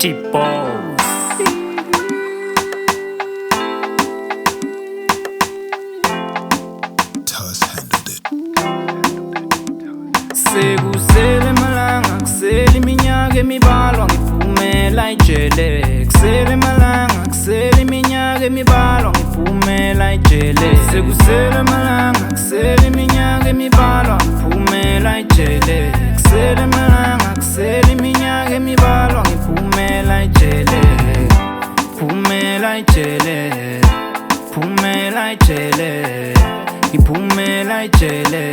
T-Boss. Tuss handled it. Sekusele malanga kusele iminyaka emibalwa ngiphumela ejele. Kusele malanga kusele iminyaka emibalwa ngiphumela ejele. Sekusele malanga kusele iminyaka emibalwa ngiphumela ejele. Kusele malanga kusele iminyaka emibalwa ngiphumela ejele. Phumela ejele. Phumela ejele. Ngiphumela ejele.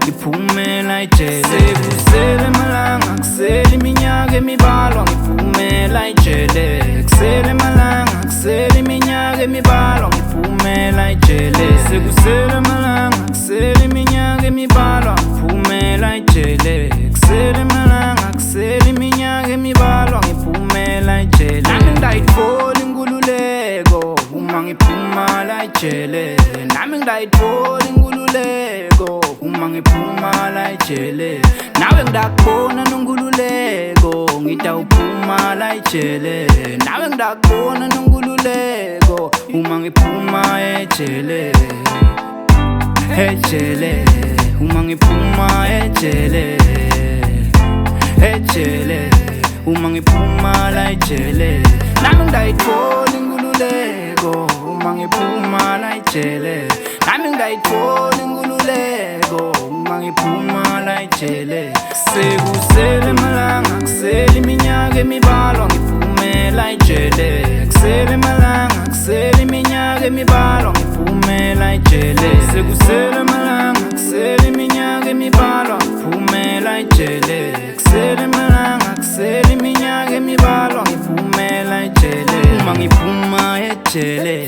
Ngiphumela ejele. Sekusele malanga kusele iminyaka emibalwa ngiphumela ejele. Kusele malanga kusele iminyaka emibalwa ngiphumela ejele. Sekusele malanga kusele iminyaka emibalwa ngiphumela ejele. Kusele malanga kusele iminyaka emibalwa ngiphumela ejele. Nami ngidayitfola inkululeko uma ngiphuma la ejele. Nami ngidayitfola inkululeko uma ngiphuma la ejele. Nawe ngidakubona nonkululeko ngitawuphuma la ejele. Nawe ngidakubona nonkululeko uma ngiphuma ejele. Ejele uma ngiphuma ejele. Ejele uma ngiphuma la ejele. Nami ngidayitfola inkululeko uma ngiphuma la ejele. Nami ngidayitfola inkululeko uma ngiphuma la ejele. Sekusele malanga kusele iminyaka emibalwa ngiphumela ejele. Kusele malanga kusele iminyaka emibalwa ngiphumela ejele. Sekusele malanga kusele iminyaka emibalwa ngiphumela ejele. Kusele malanga kusele iminyaka emibalwa ngiphumela ejele. Uma ngiphuma ejele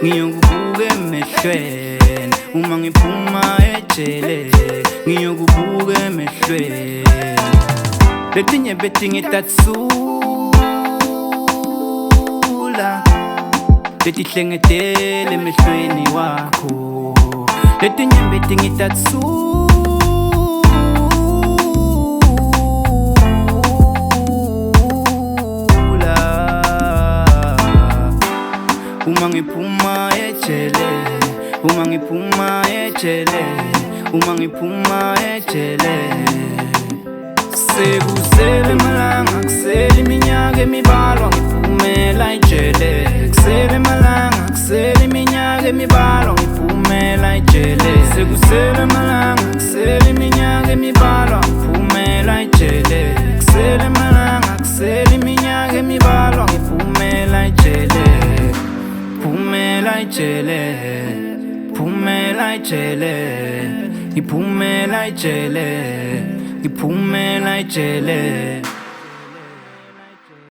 ngiyokubuka emehlweni. Uma ngiphuma ejele ngiyokubuka emehlweni. Letinye betingitatsula letihlengetele emehlweni wakho. Letinye betingitatsula uma ngiphuma ejele. Uma ngiphuma ejele. Uma ngiphuma ejele. Sekusele malanga kusele iminyaka emibalwa ngiphumela ejele. Kusele malanga kusele iminyaka emibalwa ngiphumela ejele. Sekusele malanga kusele iminyaka emibalwa ngiphumela ejele. Kusele malanga kusele iminyaka emibalwa ngiphumela ejele. Phumela ejele. Phumela ejele. Ngiphumela ejele. Ngiphumela ejele.